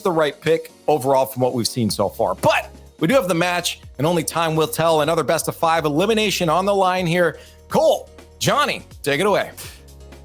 the right pick overall from what we've seen so far. But we do have the match, and only time will tell. Another best-of-5 elimination on the line here. Cole, Johnny, take it away.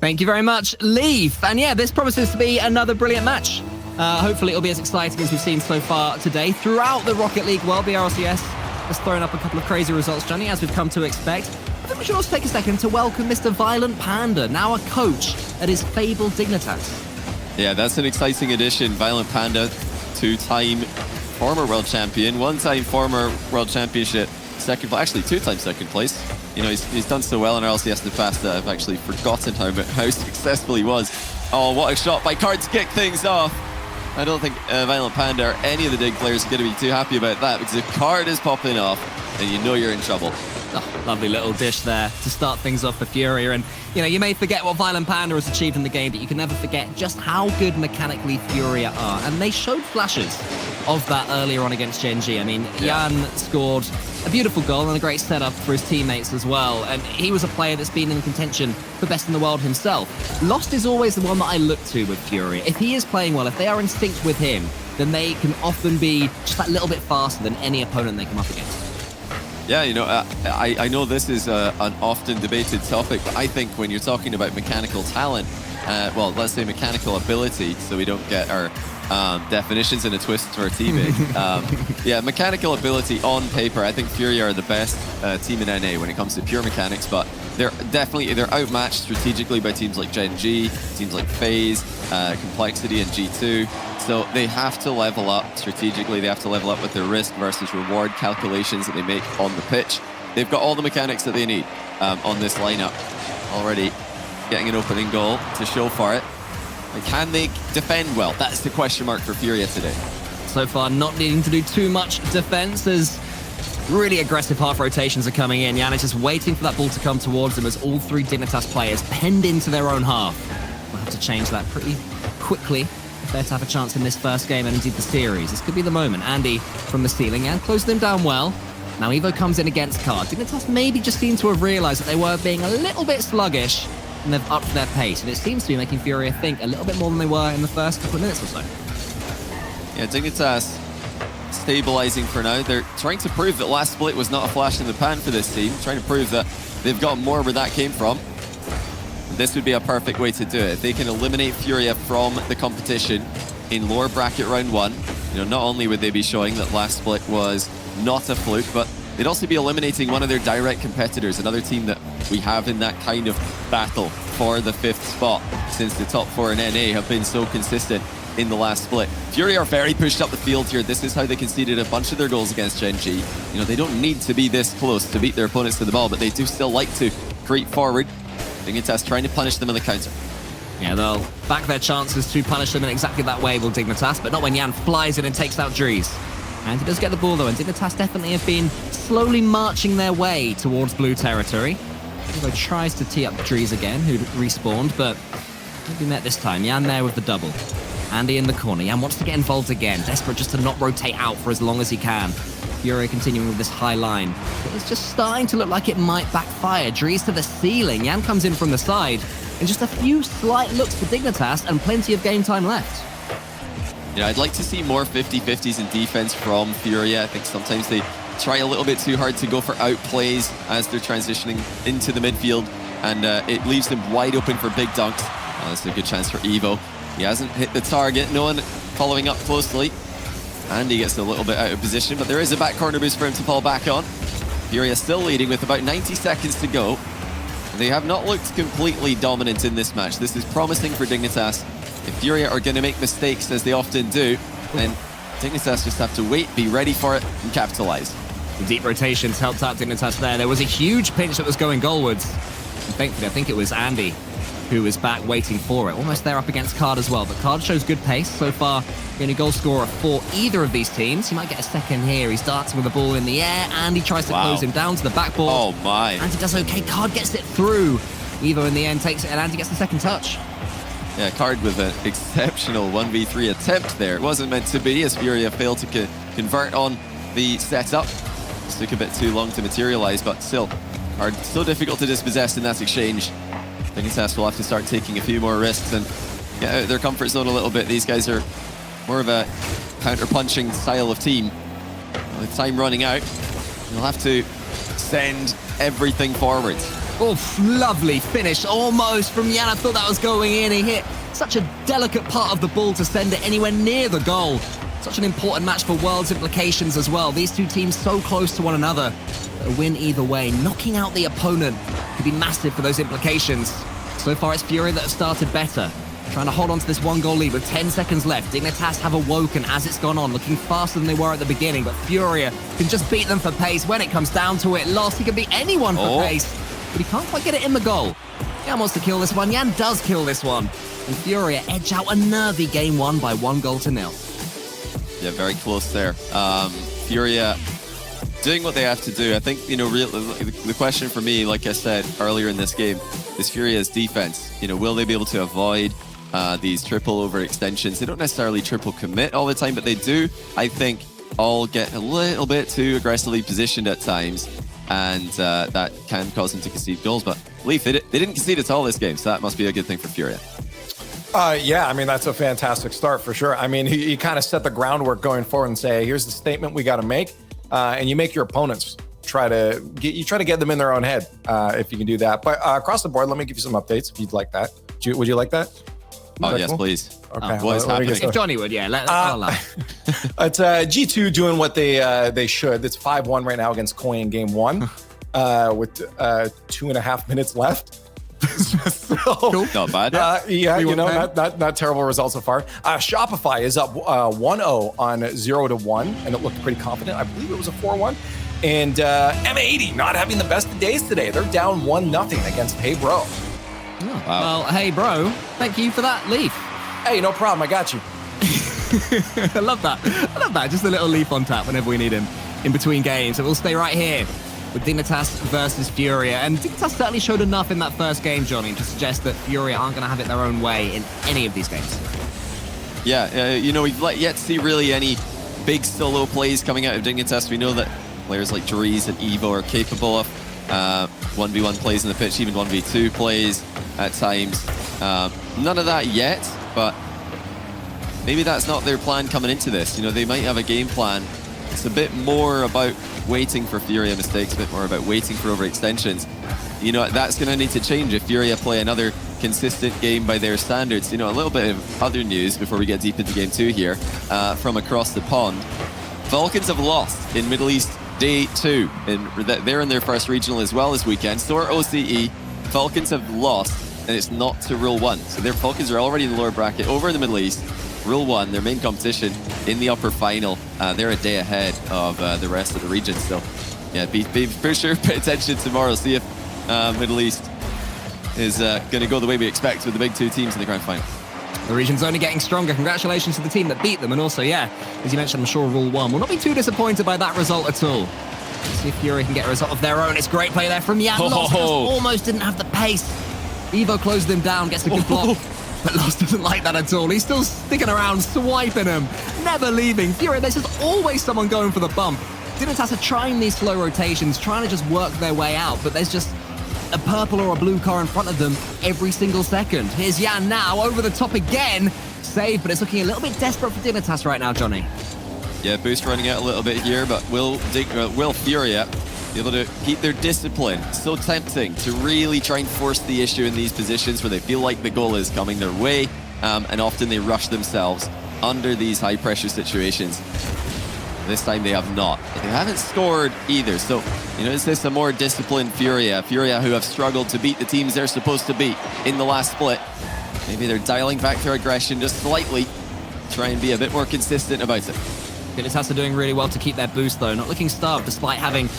Thank you very much, Leaf. And yeah, this promises to be another brilliant match. Hopefully it'll be as exciting as we've seen so far today. Throughout the Rocket League world, the RLCS has thrown up a couple of crazy results, Johnny, as we've come to expect. I think we should also take a second to welcome Mr. Violent Panda, now a coach at his fabled Dignitas. Yeah, that's an exciting addition. Violent Panda, two-time former world champion, one-time former world championship second place, actually two-time second place. You know, he's done so well in RLCS in the past that I've actually forgotten how successful he was. Oh, what a shot by Card to kick things off. I don't think Violent Panda or any of the Dig players are going to be too happy about that, because if Card is popping off, then you know you're in trouble. Oh, lovely little dish there to start things off for Furia. And, you know, you may forget what Violent Panda has achieved in the game, but you can never forget just how good mechanically Furia are. And they showed flashes of that earlier on against Gen G. I mean, Jan scored a beautiful goal and a great setup for his teammates as well. And he was a player that's been in contention for best in the world himself. Lost is always the one that I look to with Furia. If he is playing well, if they are in sync with him, then they can often be just that little bit faster than any opponent they come up against. Yeah, you know, I know this is an often debated topic, but I think when you're talking about mechanical talent, well, let's say mechanical ability, so we don't get our definitions in a twist for our teaming. Yeah, mechanical ability on paper, I think Furia are the best team in NA when it comes to pure mechanics, but they're outmatched strategically by teams like Gen G, teams like FaZe, Complexity, and G2. So they have to level up strategically. They have to level up with their risk versus reward calculations that they make on the pitch. They've got all the mechanics that they need on this lineup already. Getting an opening goal to show for it. And can they defend well? That's the question mark for Furia today. So far, not needing to do too much defense as really aggressive half rotations are coming in. Jan is just waiting for that ball to come towards him as all three Dignitas players penned into their own half. We'll have to change that pretty quickly if they're to have a chance in this first game and indeed the series. This could be the moment. Andy from the ceiling and closed them down well. Now Evo comes in against Card. Dignitas maybe just seem to have realized that they were being a little bit sluggish and they've upped their pace. And it seems to be making Furia think a little bit more than they were in the first couple of minutes or so. Yeah, Dignitas stabilizing for now. They're trying to prove that last split was not a flash in the pan for this team. Trying to prove that they've got more where that came from. This would be a perfect way to do it. If they can eliminate Furia from the competition in lower bracket round one, you know, not only would they be showing that last split was not a fluke, but they'd also be eliminating one of their direct competitors, another team that we have in that kind of battle for the 5th spot, since the top 4 in NA have been so consistent in the last split. Furia are very pushed up the field here. This is how they conceded a bunch of their goals against Gen G. You know, they don't need to be this close to beat their opponents to the ball, but they do still like to creep forward. Dignitas trying to punish them on the counter. Yeah, they'll back their chances to punish them in exactly that way, will Dignitas, but not when Jan flies in and takes out Dries. And he does get the ball though, and Dignitas definitely have been slowly marching their way towards blue territory. Evo tries to tee up Dries again, who'd respawned, but won't be met this time. Jan there with the double. Andy in the corner. Jan wants to get involved again, desperate just to not rotate out for as long as he can. Furia continuing with this high line. It's just starting to look like it might backfire. Dries to the ceiling. Jan comes in from the side. And just a few slight looks for Dignitas and plenty of game time left. Yeah, I'd like to see more 50-50s in defense from Furia. I think sometimes they try a little bit too hard to go for outplays as they're transitioning into the midfield, and it leaves them wide open for big dunks. Oh, that's a good chance for Evo. He hasn't hit the target, no one following up closely. And he gets a little bit out of position, but there is a back corner boost for him to fall back on. Furia still leading with about 90 seconds to go. They have not looked completely dominant in this match. This is promising for Dignitas. If Furia are going to make mistakes, as they often do, then Dignitas just have to wait, be ready for it, and capitalize. The deep rotations helped out Dignitas there. There was a huge pinch that was going goalwards. And thankfully, I think it was Andy who was back waiting for it. Almost there up against Card as well, but Card shows good pace. So far, the only goal scorer for either of these teams. He might get a second here. He's dancing with the ball in the air, and he tries to close him down to the backboard. Oh my. Andy does okay. Card gets it through. Evo in the end takes it, and Andy gets the second touch. Yeah, Card with an exceptional 1v3 attempt there. It wasn't meant to be, as Furia failed to convert on the setup. It took a bit too long to materialize, but still, Card so difficult to dispossess in that exchange. Dignitas will have to start taking a few more risks and get out of their comfort zone a little bit. These guys are more of a counter-punching style of team. With time running out, you'll have to send everything forward. Oof, lovely finish almost from Jan. I thought that was going in. He hit such a delicate part of the ball to send it anywhere near the goal. Such an important match for World's implications as well. These two teams so close to one another. A win either way. Knocking out the opponent could be massive for those implications. So far it's Furia that have started better. Trying to hold on to this 1-goal lead with 10 seconds left. Dignitas have awoken as it's gone on, looking faster than they were at the beginning, but Furia can just beat them for pace when it comes down to it. Lost, he can beat anyone for pace, but he can't quite get it in the goal. Jan wants to kill this one. Jan does kill this one. And Furia edge out a nervy game 1 by 1-0. Yeah, very close there. Furia doing what they have to do. I think, you know, the question for me, like I said earlier in this game, is Furia's defense. You know, will they be able to avoid these triple overextensions? They don't necessarily triple commit all the time, but they do, I think, all get a little bit too aggressively positioned at times, and that can cause them to concede goals. But Leaf, they didn't concede at all this game, so that must be a good thing for Furia. Yeah, I mean, that's a fantastic start for sure. I mean, he kind of set the groundwork going forward and say, here's the statement we got to make. And you make your opponents try to get them in their own head if you can do that. But across the board, let me give you some updates if you'd like that. Would you like that? Oh, yes, cool? Please. Okay. What is happening? If Johnny would, yeah. Let's allow. It's G2 doing what they should. It's 5-1 right now against Koi in game 1 with 2.5 minutes left. So, cool. Not bad. Yeah, you know, not terrible results so far. Shopify is up 1-0 on 0-1, and it looked pretty confident. I believe it was a 4-1. And M80 not having the best of days today. They're down 1-0 against Hey Bro. Oh, wow. Well, hey, bro, thank you for that, Leaf. Hey, no problem. I got you. I love that. I love that. Just a little Leaf on tap whenever we need him in between games. So we'll stay right here with Dignitas versus Furia. And Dignitas certainly showed enough in that first game, Johnny, to suggest that Furia aren't going to have it their own way in any of these games. Yeah, you know, we've yet to see really any big solo plays coming out of Dignitas. We know that players like Dries and Evo are capable of 1v1 plays in the pitch, even 1v2 plays at times. None of that yet, but maybe that's not their plan coming into this. You know, they might have a game plan. It's a bit more about waiting for Furia mistakes, a bit more about waiting for overextensions. You know, that's going to need to change if Furia play another consistent game by their standards. You know, a little bit of other news before we get deep into game 2 here from across the pond. Falcons have lost in Middle East Day 2. They're in their first regional as well this weekend. So are OCE. Falcons have lost, and it's not to Rule 1. So their Falcons are already in the lower bracket over in the Middle East. Rule 1, their main competition, in the upper final. They're a day ahead of the rest of the region. So, yeah, be for sure, pay attention tomorrow. See if Middle East is going to go the way we expect with the big 2 teams in the grand final. The region's only getting stronger. Congratulations to the team that beat them. And also, yeah, as you mentioned, I'm sure Rule 1 will not be too disappointed by that result at all. Let's see if Fury can get a result of their own. It's great play there from Jan. Lost almost didn't have the pace. Evo closed him down, gets a good block. But Lost doesn't like that at all. He's still sticking around, swiping him, never leaving. Fury, there's just always someone going for the bump. Dignitas are trying these slow rotations, trying to just work their way out, but there's just a purple or a blue car in front of them every single second. Here's Jan now, over the top again. Save, but it's looking a little bit desperate for Dignitas right now, Johnny. Yeah, boost running out a little bit here, but will Furia be able to keep their discipline? So tempting to really try and force the issue in these positions where they feel like the goal is coming their way, and often they rush themselves under these high-pressure situations. This time they have not. They haven't scored either, so, you know, is this a more disciplined Furia? Furia who have struggled to beat the teams they're supposed to beat in the last split. Maybe they're dialing back their aggression just slightly, try and be a bit more consistent about it. Dignitas are doing really well to keep their boost, though, not looking starved despite having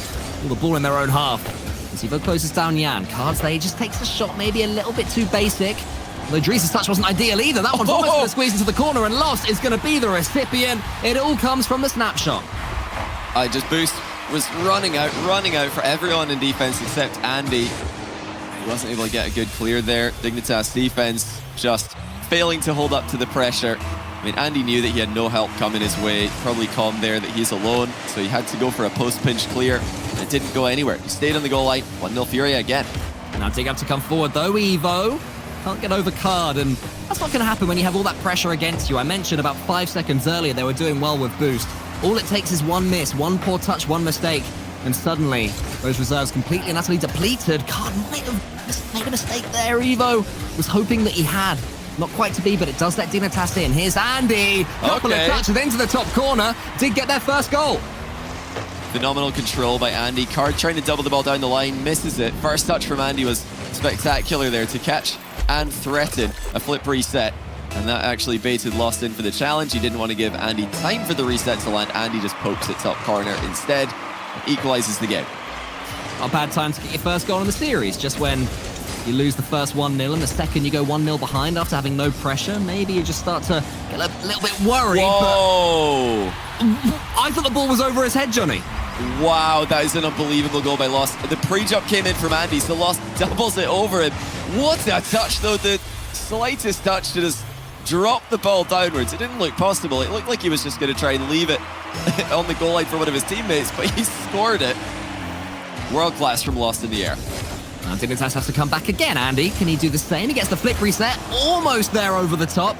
all the ball in their own half. As Evo closes down Jan, Cards there, he just takes the shot maybe a little bit too basic. Although Dries' touch wasn't ideal either. That one's almost going to squeeze into the corner, and Lost is going to be the recipient. It all comes from the snapshot. Boost was running out for everyone in defense except Andy. He wasn't able to get a good clear there. Dignitas defense just failing to hold up to the pressure. I mean, Andy knew that he had no help coming his way. Probably calmed there that he's alone, so he had to go for a post-pinch clear. And it didn't go anywhere. He stayed on the goal line. 1-0 Furia again. Now Dig have to come forward, though. Evo Can't get over card, and that's not going to happen when you have all that pressure against you. I mentioned about 5 seconds earlier they were doing well with boost. All it takes is one miss, one poor touch, one mistake, and suddenly those reserves completely and utterly depleted. Card might have made a mistake there. Evo was hoping that he had. Not quite to be, but it does let Dignitas in. Here's Andy. Couple of touches into the top corner. Did get their first goal. Phenomenal control by Andy. Card trying to double the ball down the line, misses it. First touch from Andy was spectacular there to catch and threaten a flip reset. And that actually baited Lost in for the challenge. He didn't want to give Andy time for the reset to land. Andy just pokes it top corner instead. Equalizes the game. Not a bad time to get your first goal in the series, just when you lose the first 1-0 and the second you go 1-0 behind after having no pressure. Maybe you just start to get a little bit worried. Whoa! I thought the ball was over his head, Johnny. Wow, that is an unbelievable goal by Lost. The pre-jump came in from Andy, so Lost doubles it over him. What a touch, though. The slightest touch to just drop the ball downwards. It didn't look possible. It looked like he was just going to try and leave it on the goal line for one of his teammates, but he scored it. World class from Lost in the air. Dignitas has to come back again. Andy, can he do the same? He gets the flip reset, almost there over the top.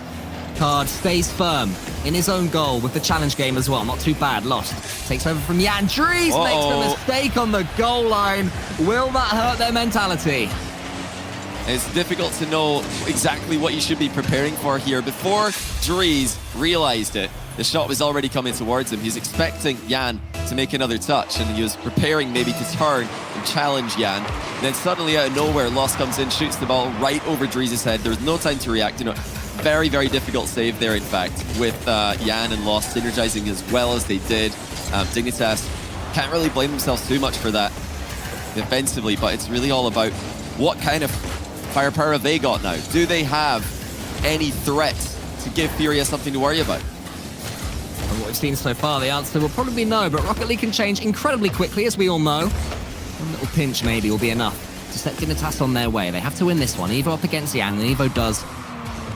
Card stays firm in his own goal with the challenge game as well. Not too bad. Lost. Takes over from Jan. Dries makes a mistake on the goal line. Will that hurt their mentality? It's difficult to know exactly what you should be preparing for here. Before Dries realized it, the shot was already coming towards him. He's expecting Jan to make another touch, and he was preparing maybe to turn and challenge Jan. And then suddenly out of nowhere, Lost comes in, shoots the ball right over Dries' head. There was no time to react. You know, very, very difficult save there, in fact, with Jan and Lost synergizing as well as they did. Dignitas can't really blame themselves too much for that defensively, but it's really all about what kind of firepower have they got now? Do they have any threats to give Furia something to worry about? From what we've seen so far, the answer will probably be no, but Rocket League can change incredibly quickly, as we all know. One little pinch maybe will be enough to set Dignitas on their way. They have to win this one. Evo up against Jan, and Evo does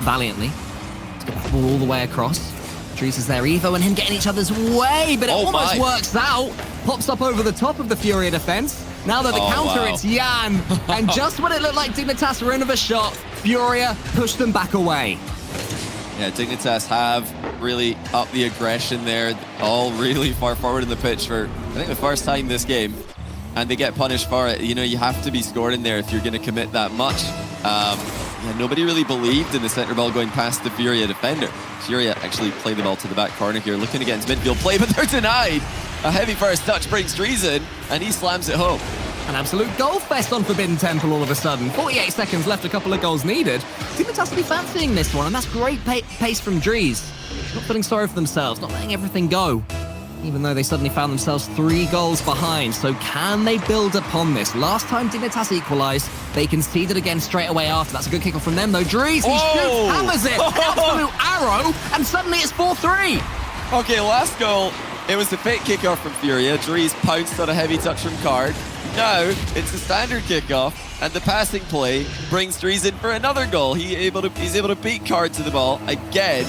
valiantly. Let's get that ball all the way across. Dries is there. Evo and him getting each other's way, but it almost works out. Pops up over the top of the Furia defense. Now that the counter, it's Jan. And just when it looked like Dignitas were in of a shot, Furia pushed them back away. Yeah, Dignitas have really upped the aggression there. All really far forward in the pitch for, I think, the first time this game. And they get punished for it. You know, you have to be scored in there if you're going to commit that much. Yeah, nobody really believed in the center ball going past the Furia defender. Furia actually played the ball to the back corner here, looking against midfield play, but they're denied. A heavy first touch brings Dries in, and he slams it home. An absolute goal fest on Forbidden Temple all of a sudden. 48 seconds left, a couple of goals needed. Dignitas to be fancying this one, and that's great pace from Dries. Not feeling sorry for themselves, not letting everything go. Even though they suddenly found themselves 3 goals behind. So can they build upon this? Last time Dignitas equalized, they conceded again straight away after. That's a good kickoff from them though. Dries, he shoots, hammers it, an absolute arrow, and suddenly it's 4-3. Okay, last goal, it was the fake kickoff from Furia. Dries pounced on a heavy touch from Card. Now, it's a standard kickoff, and the passing play brings Dries in for another goal. He's able to beat Card to the ball again.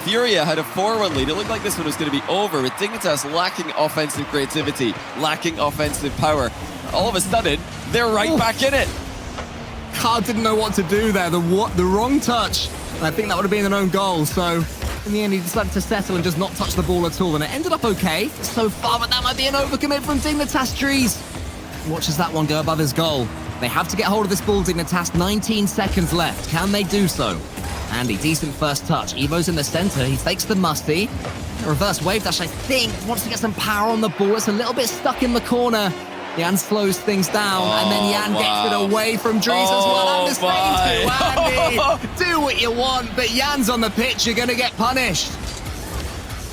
Furia had a 4-1 lead. It looked like this one was going to be over, with Dignitas lacking offensive creativity, lacking offensive power. All of a sudden, they're right back in it. Card didn't know what to do there. The wrong touch. And I think that would have been an own goal. So in the end, he decided to settle and just not touch the ball at all. And it ended up okay so far, but that might be an overcommit from Dignitas. Dries watches that one go above his goal. They have to get hold of this ball, Dignitas. 19 seconds left. Can they do so? Andy, decent first touch. Evo's in the center. He fakes the musty. A reverse wave dash, I think, wants to get some power on the ball. It's a little bit stuck in the corner. Jan slows things down, and then Jan gets it away from Dries as well. I'm just saying to Andy, do what you want, but Jan's on the pitch. You're going to get punished.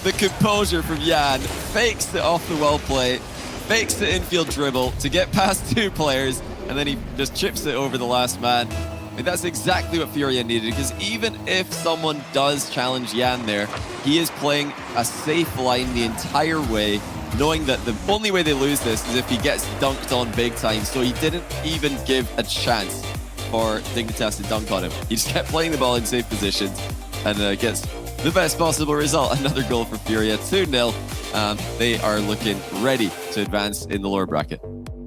The composure from Jan, fakes the off-the-wall play, fakes the infield dribble to get past 2 players, and then he just chips it over the last man. And that's exactly what Furia needed, because even if someone does challenge Jan there, he is playing a safe line the entire way, knowing that the only way they lose this is if he gets dunked on big time. So he didn't even give a chance for Dignitas to dunk on him. He just kept playing the ball in safe positions and gets the best possible result. Another goal for Furia, 2-0. They are looking ready to advance in the lower bracket.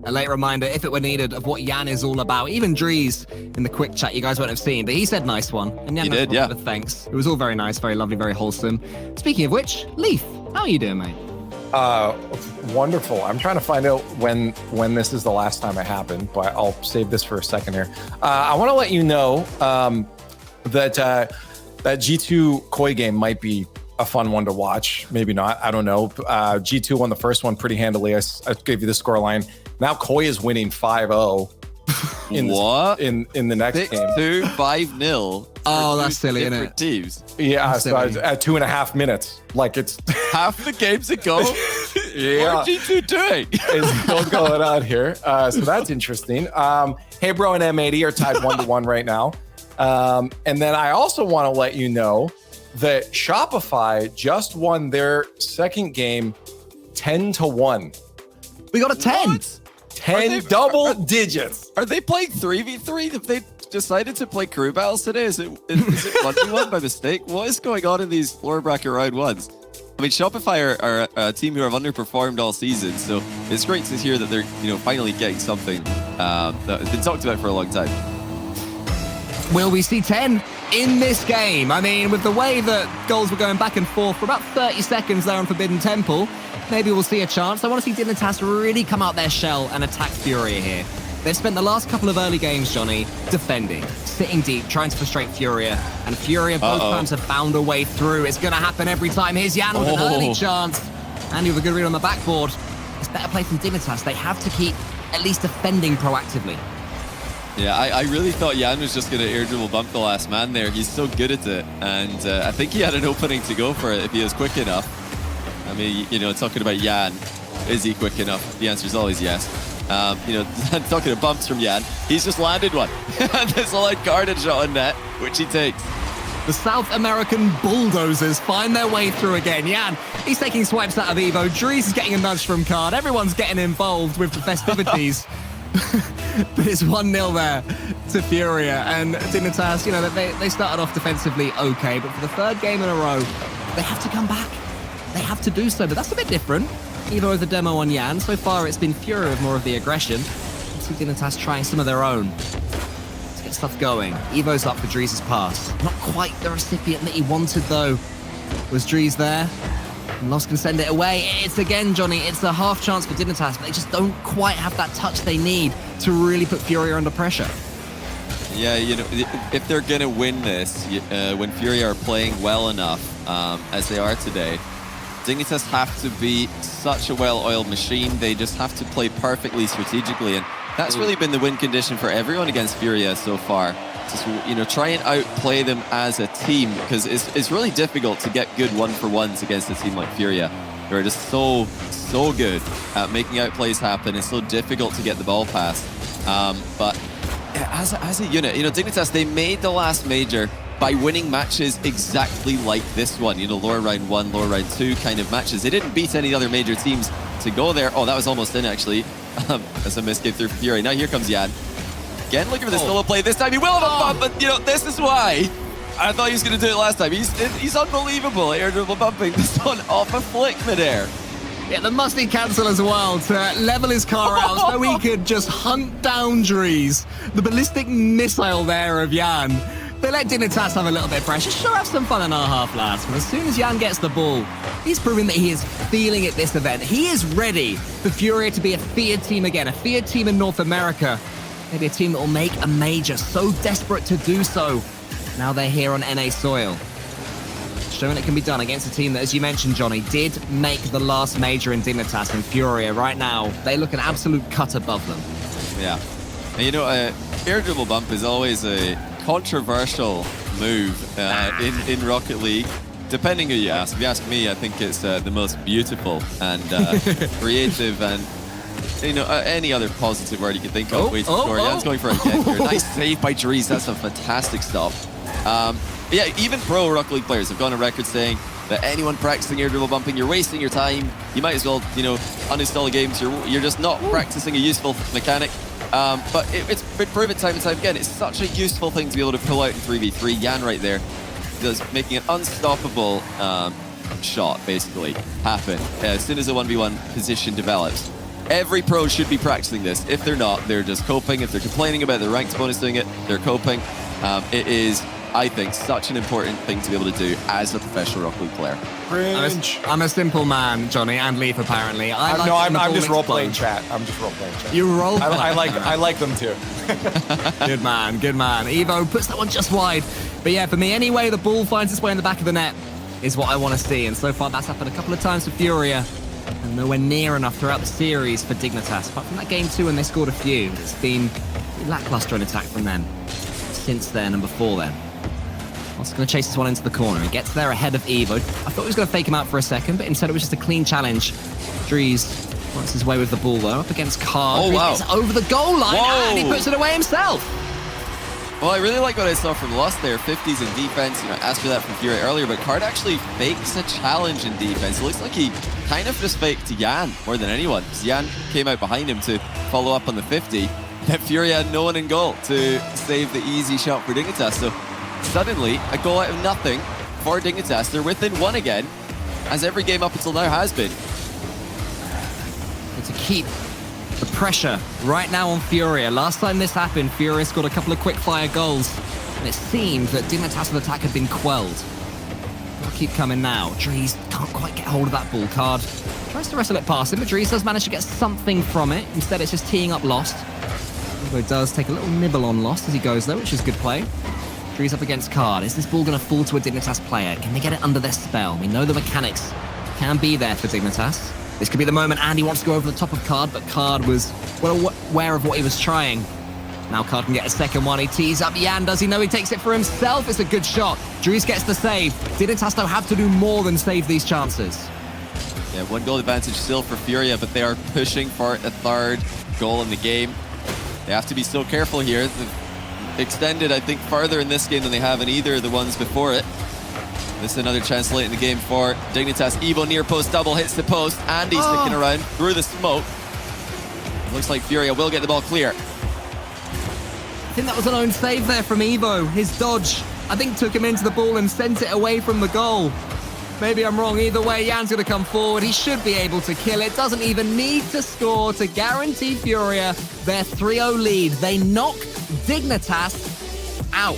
A late reminder, if it were needed, of what Jan is all about. Even Dries in the quick chat you guys won't have seen, but he said nice one. And Jan He did, yeah. Thanks. It was all very nice, very lovely, very wholesome. Speaking of which, Leaf, how are you doing, mate? Wonderful. I'm trying to find out when this is the last time it happened, but I'll save this for a second here. I want to let you know that G2 Koi game might be a fun one to watch. Maybe not. I don't know. G2 won the first one pretty handily. I gave you the scoreline. Now Koi is winning 5-0 in the next game. 6-2, 5-0. Oh, that's silly, isn't it? Teams. Yeah, That's so silly. at 2.5 minutes. Like it's Half the games ago. yeah. What are G2 doing? Is still going on here. So that's interesting. Hey Bro and M80 are tied 1-1 right now. And then I also want to let you know that Shopify just won their second game 10-1. We got a 10. What? 10 double digits. Are they playing 3v3? Have they decided to play crew battles today? Is it 1v1 by mistake? What is going on in these lower bracket round ones? I mean, Shopify are a team who have underperformed all season, so it's great to hear that they're finally getting something that has been talked about for a long time. Will we see 10 in this game? I mean, with the way that goals were going back and forth for about 30 seconds there on Forbidden Temple, maybe we'll see a chance. I want to see Dignitas really come out their shell and attack Furia here. They've spent the last couple of early games, Johnny, defending, sitting deep, trying to frustrate Furia. And Furia both times have found a way through. It's going to happen every time. Here's Jan with an early chance. And with a good read on the backboard. It's better play from Dignitas. They have to keep at least defending proactively. Yeah, I really thought Jan was just going to air dribble bump the last man there. He's so good at it. And I think he had an opening to go for it if he was quick enough. I mean, talking about Jan, is he quick enough? The answer is always yes. Talking to bumps from Jan, he's just landed one. There's a light guarded shot on net, which he takes. The South American bulldozers find their way through again. Jan, he's taking swipes out of Evo. Dries is getting a nudge from Card. Everyone's getting involved with the festivities. But it's 1-0 there to Furia. And Dignitas, they started off defensively okay, but for the third game in a row, they have to come back. They have to do so, but that's a bit different. Evo with the demo on Jan. So far, it's been Furia with more of the aggression. Let's see Dignitas trying some of their own. Let's get stuff going. Evo's up for Dries' pass. Not quite the recipient that he wanted, though. Was Dries there? And Lost can send it away. It's again, Johnny, it's a half chance for Dignitas, but they just don't quite have that touch they need to really put Furia under pressure. Yeah, if they're going to win this, when Furia are playing well enough, as they are today, Dignitas have to be such a well-oiled machine. They just have to play perfectly strategically, and that's really been the win condition for everyone against Furia so far. Just try and outplay them as a team, because it's really difficult to get good one-for-ones against a team like Furia. They're just so good at making outplays happen. It's so difficult to get the ball past. But as a unit, Dignitas, they made the last major by winning matches exactly like this one, lower round 1, lower round 2 kind of matches. They didn't beat any other major teams to go there. Oh, that was almost in, actually. That's a miss game through Fury. Now here comes Jan. Again, looking for the solo play. This time he will have a bump, but, this is why. I thought he was going to do it last time. He's unbelievable at air dribble bumping. This one off a flick midair. Yeah, there must be cancel as well to level his car out so he could just hunt down Dries. The ballistic missile there of Jan. They let Dignitas have a little bit of pressure. Sure, have some fun in our half, lads. But as soon as Jan gets the ball, he's proving that he is feeling it this event. He is ready for Furia to be a feared team again, a feared team in North America. Maybe a team that will make a major, so desperate to do so. Now they're here on NA soil. Showing it can be done against a team that, as you mentioned, Johnny, did make the last major in Dignitas and Furia. Right now, they look an absolute cut above them. Yeah. And air dribble bump is always a controversial move in Rocket League. Depending who you ask. If you ask me, I think it's the most beautiful and creative and any other positive word you can think of. Wait, Jan's going for a kick here. Nice save by Dries. That's a fantastic stop. Yeah, even pro Rocket League players have gone on record saying that anyone practicing air dribble bumping, you're wasting your time. You might as well, uninstall games. You're just not practicing a useful mechanic. But it's been proven time and time again. It's such a useful thing to be able to pull out in 3v3. Jan right there does making an unstoppable shot basically happen as soon as a 1v1 position develops. Every pro should be practicing this. If they're not, they're just coping. If they're complaining about their ranked opponents doing it, they're coping. It is, I think, such an important thing to be able to do as a professional Rocket League player. Cringe. I'm a simple man, Johnny, and Leaf apparently. I'm just role-playing chat. You role play. I like them too. Good man, good man. Evo puts that one just wide. But yeah, for me, anyway, the ball finds its way in the back of the net is what I want to see. And so far, that's happened a couple of times for Furia. And nowhere near enough throughout the series for Dignitas. Apart from that game 2 when they scored a few, it's been lackluster in attack from them since then and before then. Also going to chase this one into the corner. He gets there ahead of Evo. I thought he was going to fake him out for a second, but instead it was just a clean challenge. Dries wants his way with the ball, though, up against Card. Oh, wow. It's over the goal line, Whoa. and he puts it away himself. Well, I really like what I saw from Lost there. 50s in defense. You know, asked for that from Furia earlier, but Card actually fakes a challenge in defense. It looks like he kind of just faked Jan more than anyone. Jan came out behind him to follow up on the 50. Then Furia had no one in goal to save the easy shot for Dignitas. So suddenly, a goal out of nothing for Dignitas. They're within 1 again, as every game up until now has been. To keep the pressure right now on Furia. Last time this happened, Furia scored a couple of quick-fire goals, and it seemed that Dignitas' attack had been quelled. They'll keep coming now. Dries can't quite get hold of that ball. Card tries to wrestle it past him, but Dries does manage to get something from it. Instead, it's just teeing up Lost. Although he does take a little nibble on Lost as he goes, though, which is good play. Dries up against Card. Is this ball going to fall to a Dignitas player? Can they get it under their spell? We know the mechanics can be there for Dignitas. This could be the moment Andy wants to go over the top of Card, but Card was well aware of what he was trying. Now Card can get a second one. He tees up Jan. Does he know he takes it for himself? It's a good shot. Dries gets the save. Dignitas, though, have to do more than save these chances. Yeah, 1 goal advantage still for Furia, but they are pushing for a 3rd goal in the game. They have to be so careful here. They've extended, I think, further in this game than they have in either of the ones before it. This is another chance late in the game for Dignitas. Evo near post double hits the post. Andy sticking around through the smoke. Looks like Furia will get the ball clear. I think that was an own save there from Evo. His dodge, I think, took him into the ball and sent it away from the goal. Maybe I'm wrong. Either way, Jan's going to come forward. He should be able to kill it. Doesn't even need to score to guarantee Furia their 3-0 lead. They knock Dignitas out.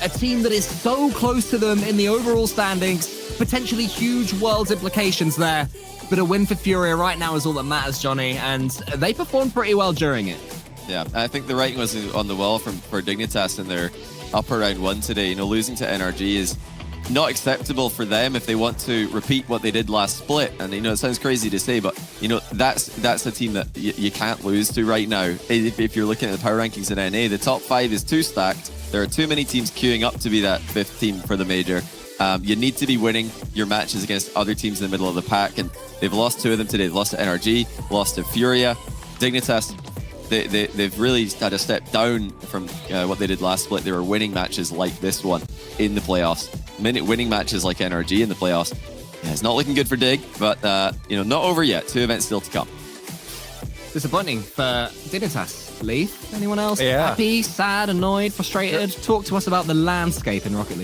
A team that is so close to them in the overall standings. Potentially huge world's implications there. But a win for Furia right now is all that matters, Johnny. And they performed pretty well during it. Yeah, I think the writing was on the wall for Dignitas in their upper round 1 today. You know, losing to NRG is not acceptable for them if they want to repeat what they did last split. And, you know, it sounds crazy to say, but, you know, that's a team that you can't lose to right now. If you're looking at the power rankings in NA, the top 5 is too stacked. There are too many teams queuing up to be that 5th team for the major. You need to be winning your matches against other teams in the middle of the pack, and they've lost 2 of them today. They've lost to NRG, lost to Furia. Dignitas, they've really had a step down from what they did last split. They were winning matches like this one in the playoffs. Winning matches like NRG in the playoffs. Yeah, it's not looking good for Dig, but you know, not over yet. 2 events still to come. Disappointing for Dignitas. Leaf, anyone else? Yeah. Happy, sad, annoyed, frustrated? Talk to us about the landscape in Rocket League.